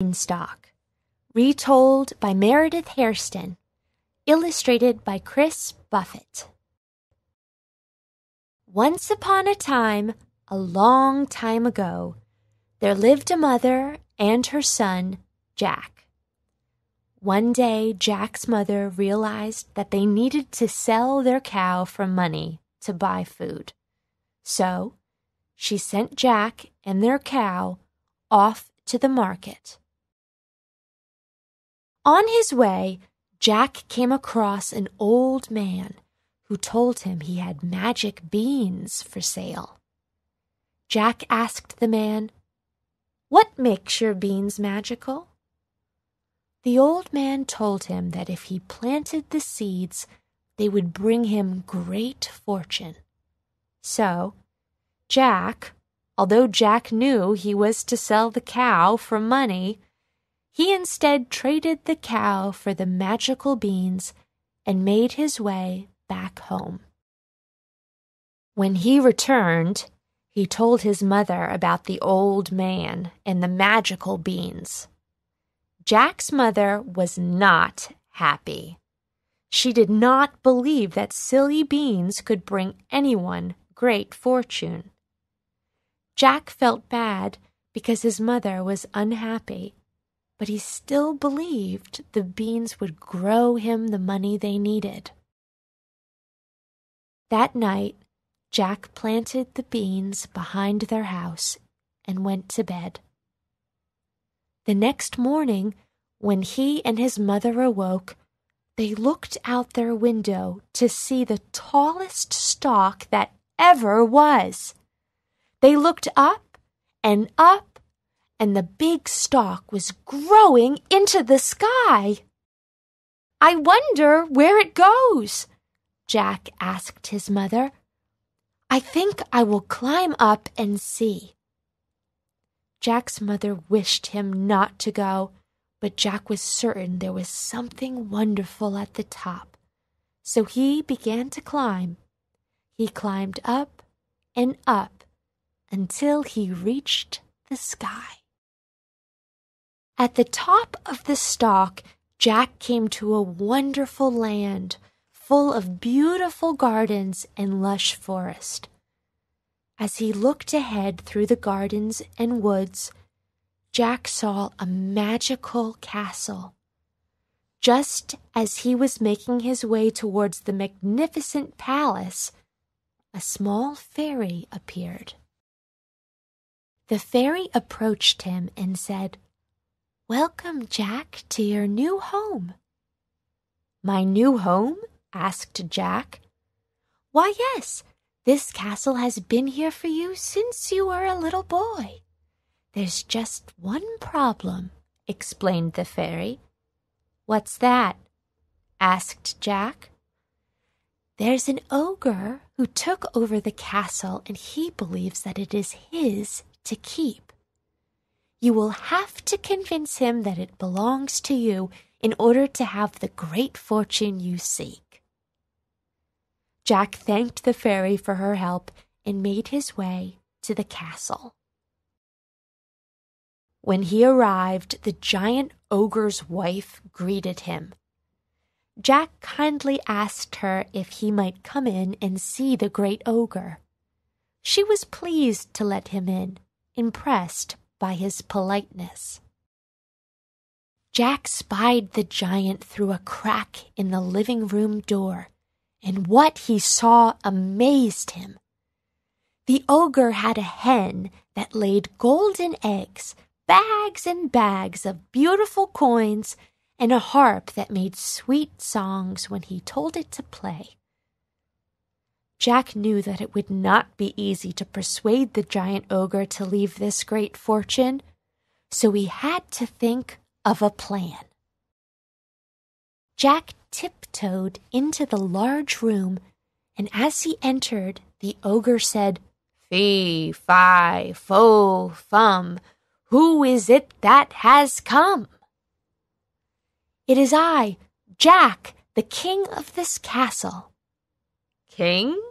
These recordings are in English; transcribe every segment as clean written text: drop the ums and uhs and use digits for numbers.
Beanstalk, retold by Meredith Hairston, illustrated by Chris Buffett. Once upon a time, a long time ago, there lived a mother and her son, Jack. One day, Jack's mother realized that they needed to sell their cow for money to buy food. So, she sent Jack and their cow off to the market. On his way, Jack came across an old man who told him he had magic beans for sale. Jack asked the man, "What makes your beans magical?" The old man told him that if he planted the seeds, they would bring him great fortune. So, Jack, although Jack knew he was to sell the cow for money, he instead traded the cow for the magical beans and made his way back home. When he returned, he told his mother about the old man and the magical beans. Jack's mother was not happy. She did not believe that silly beans could bring anyone great fortune. Jack felt bad because his mother was unhappy, but he still believed the beans would grow him the money they needed. That night, Jack planted the beans behind their house and went to bed. The next morning, when he and his mother awoke, they looked out their window to see the tallest stalk that ever was. They looked up, and the big stalk was growing into the sky. "I wonder where it goes," Jack asked his mother. "I think I will climb up and see." Jack's mother wished him not to go, but Jack was certain there was something wonderful at the top, so he began to climb. He climbed up and up until he reached the sky. At the top of the stalk, Jack came to a wonderful land full of beautiful gardens and lush forest. As he looked ahead through the gardens and woods, Jack saw a magical castle. Just as he was making his way towards the magnificent palace, a small fairy appeared. The fairy approached him and said, "Welcome, Jack, to your new home." "My new home?" asked Jack. "Why, yes, this castle has been here for you since you were a little boy. There's just one problem," explained the fairy. "What's that?" asked Jack. "There's an ogre who took over the castle, and he believes that it is his to keep. You will have to convince him that it belongs to you in order to have the great fortune you seek." Jack thanked the fairy for her help and made his way to the castle. When he arrived, the giant ogre's wife greeted him. Jack kindly asked her if he might come in and see the great ogre. She was pleased to let him in, impressed by his politeness. Jack spied the giant through a crack in the living room door, and what he saw amazed him. The ogre had a hen that laid golden eggs, bags and bags of beautiful coins, and a harp that made sweet songs when he told it to play. Jack knew that it would not be easy to persuade the giant ogre to leave this great fortune, so he had to think of a plan. Jack tiptoed into the large room, and as he entered, the ogre said, "Fee, fi, fo, fum, who is it that has come?" "It is I, Jack, the king of this castle." "King?"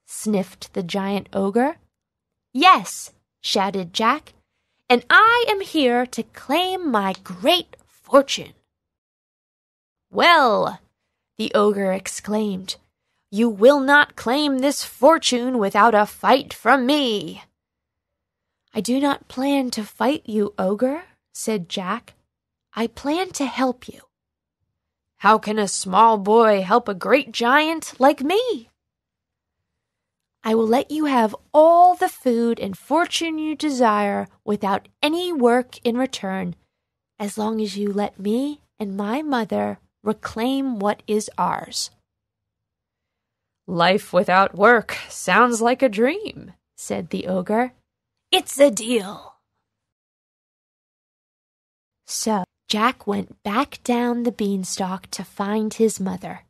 sniffed the giant ogre. "Yes," shouted Jack, and I am here to claim my great fortune." "Well," the ogre exclaimed, "you will not claim this fortune without a fight from me." "I do not plan to fight you, ogre," said Jack. "I plan to help you." "How can a small boy help a great giant like me?" "I will let you have all the food and fortune you desire without any work in return, as long as you let me and my mother reclaim what is ours." "Life without work sounds like a dream," said the ogre. "It's a deal." So Jack went back down the beanstalk to find his mother.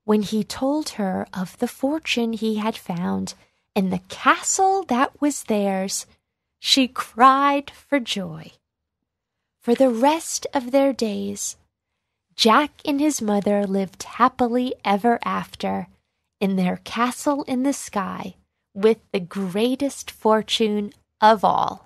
When he told her of the fortune he had found and the castle that was theirs, she cried for joy. For the rest of their days, Jack and his mother lived happily ever after in their castle in the sky with the greatest fortune of all.